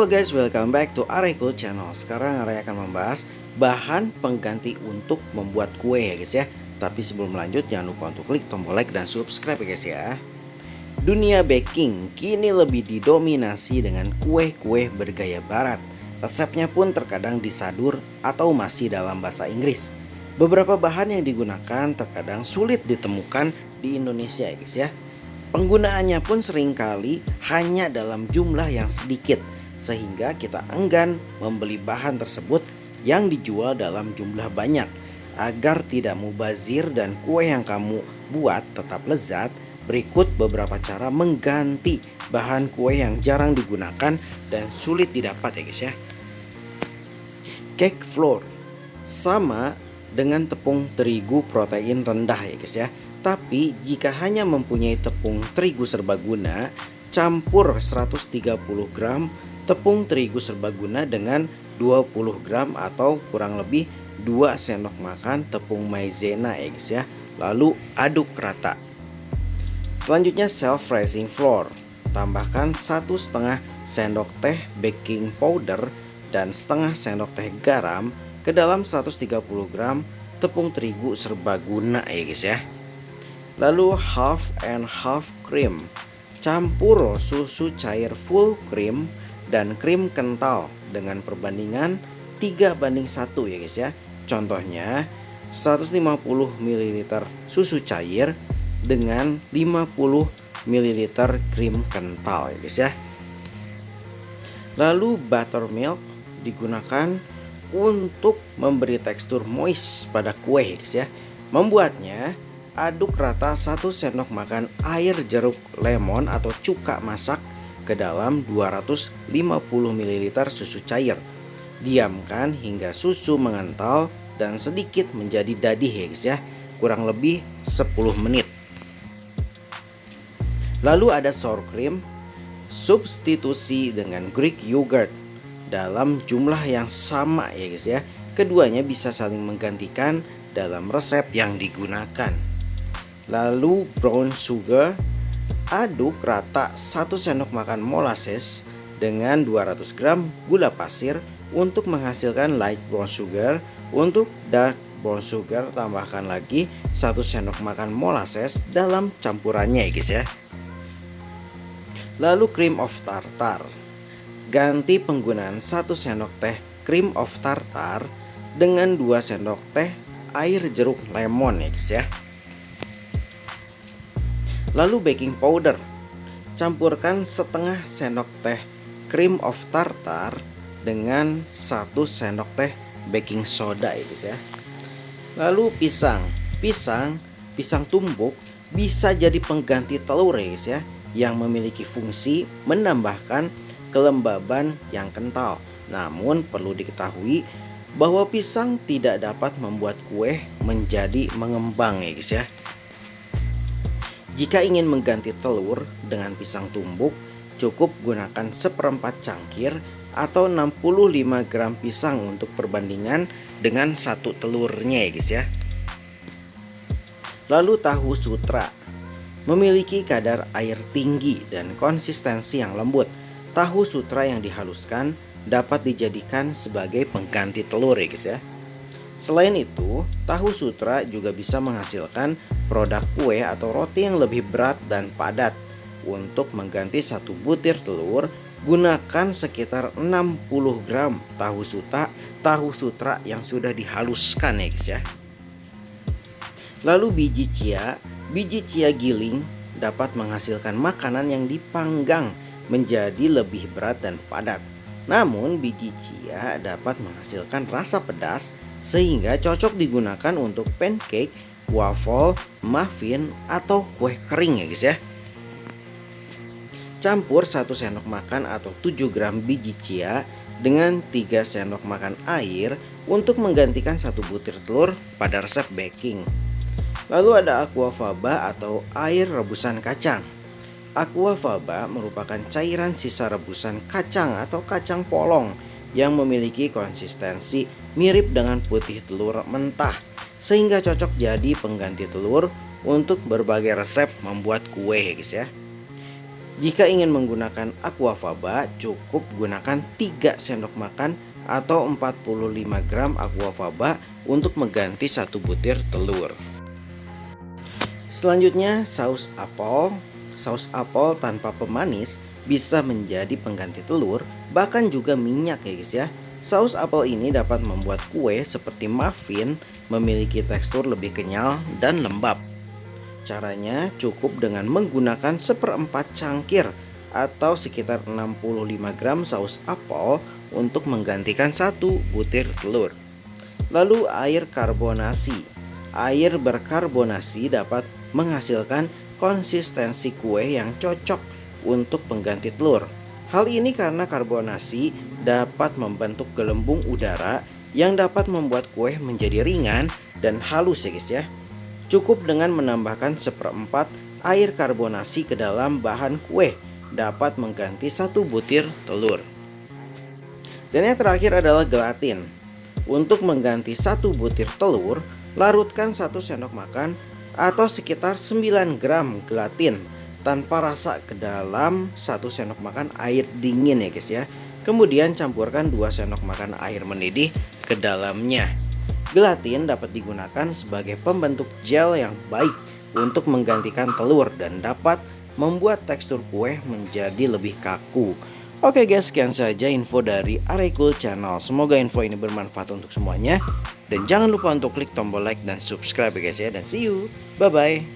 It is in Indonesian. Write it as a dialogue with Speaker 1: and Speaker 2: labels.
Speaker 1: Halo guys, welcome back to Areko Channel. Sekarang Arya akan membahas bahan pengganti untuk membuat kue ya guys ya. Tapi sebelum lanjut jangan lupa untuk klik tombol like dan subscribe ya guys ya. Dunia baking kini lebih didominasi dengan kue-kue bergaya barat. Resepnya pun terkadang disadur atau masih dalam bahasa Inggris. Beberapa bahan yang digunakan terkadang sulit ditemukan di Indonesia ya guys ya. Penggunaannya pun seringkali hanya dalam jumlah yang sedikit, sehingga kita enggan membeli bahan tersebut yang dijual dalam jumlah banyak. Agar tidak mubazir dan kue yang kamu buat tetap lezat, berikut beberapa cara mengganti bahan kue yang jarang digunakan dan sulit didapat ya guys ya. Cake flour sama dengan tepung terigu protein rendah ya guys ya. Tapi jika hanya mempunyai tepung terigu serbaguna, campur 130 gram tepung terigu serbaguna dengan 20 gram atau kurang lebih 2 sendok makan tepung maizena ya guys ya. Lalu aduk rata. Selanjutnya self raising flour. Tambahkan 1,5 sendok teh baking powder dan setengah sendok teh garam ke dalam 130 gram tepung terigu serbaguna ya guys ya. Lalu half and half cream. Campur susu cair full cream dan krim kental dengan perbandingan 3:1 ya guys ya. Contohnya 150 ml susu cair dengan 50 ml krim kental ya guys ya. Lalu buttermilk digunakan untuk memberi tekstur moist pada kue ya guys ya. Membuatnya, aduk rata 1 sendok makan air jeruk lemon atau cuka masak ke dalam 250 ml susu cair. Diamkan hingga susu mengental dan sedikit menjadi dadih ya guys ya, kurang lebih 10 menit. Lalu ada sour cream, substitusi dengan Greek yogurt dalam jumlah yang sama ya guys ya. Keduanya bisa saling menggantikan dalam resep yang digunakan. Lalu brown sugar, aduk rata 1 sendok makan molasses dengan 200 gram gula pasir untuk menghasilkan light brown sugar. Untuk dark brown sugar tambahkan lagi 1 sendok makan molasses dalam campurannya ya guys ya. Lalu cream of tartar. Ganti penggunaan 1 sendok teh cream of tartar dengan 2 sendok teh air jeruk lemon ya guys ya. Lalu baking powder. Campurkan setengah sendok teh cream of tartar dengan 1 sendok teh baking soda ya guys ya. Lalu pisang tumbuk bisa jadi pengganti telur ya guys ya, yang memiliki fungsi menambahkan kelembaban yang kental. Namun perlu diketahui bahwa pisang tidak dapat membuat kue menjadi mengembang ya guys ya. Jika ingin mengganti telur dengan pisang tumbuk, cukup gunakan 1/4 cangkir atau 65 gram pisang untuk perbandingan dengan 1 telurnya ya guys ya. Lalu tahu sutra memiliki kadar air tinggi dan konsistensi yang lembut. Tahu sutra yang dihaluskan dapat dijadikan sebagai pengganti telur ya guys ya. Selain itu, tahu sutra juga bisa menghasilkan produk kue atau roti yang lebih berat dan padat. Untuk mengganti 1 butir telur, gunakan sekitar 60 gram tahu sutra yang sudah dihaluskan ya guys ya. Lalu biji chia giling dapat menghasilkan makanan yang dipanggang menjadi lebih berat dan padat. Namun biji chia dapat menghasilkan rasa pedas sehingga cocok digunakan untuk pancake, waffle, muffin, atau kue kering ya guys ya. Campur 1 sendok makan atau 7 gram biji chia dengan 3 sendok makan air untuk menggantikan 1 butir telur pada resep baking. Lalu ada aquafaba atau air rebusan kacang. Aquafaba merupakan cairan sisa rebusan kacang atau kacang polong yang memiliki konsistensi mirip dengan putih telur mentah, sehingga cocok jadi pengganti telur untuk berbagai resep membuat kue ya guys ya. Jika ingin menggunakan aquafaba, cukup gunakan 3 sendok makan atau 45 gram aquafaba untuk mengganti 1 butir telur. Selanjutnya saus apel. Saus apel tanpa pemanis bisa menjadi pengganti telur, bahkan juga minyak ya guys ya. Saus apel ini dapat membuat kue seperti muffin memiliki tekstur lebih kenyal dan lembab. Caranya cukup dengan menggunakan 1/4 cangkir atau sekitar 65 gram saus apel untuk menggantikan 1 butir telur. Lalu air karbonasi. Air berkarbonasi dapat menghasilkan konsistensi kue yang cocok untuk pengganti telur. Hal ini karena karbonasi dapat membentuk gelembung udara yang dapat membuat kue menjadi ringan dan halus ya guys ya. Cukup dengan menambahkan 1/4 air karbonasi ke dalam bahan kue dapat mengganti 1 butir telur. Dan yang terakhir adalah gelatin. Untuk mengganti 1 butir telur, larutkan 1 sendok makan atau sekitar 9 gram gelatin tanpa rasa ke dalam 1 sendok makan air dingin ya guys ya. Kemudian campurkan 2 sendok makan air mendidih ke dalamnya. Gelatin dapat digunakan sebagai pembentuk gel yang baik untuk menggantikan telur dan dapat membuat tekstur kue menjadi lebih kaku. Oke guys, sekian saja info dari Arecool Channel. Semoga info ini bermanfaat untuk semuanya. Dan jangan lupa untuk klik tombol like dan subscribe ya guys ya. Dan see you, bye bye.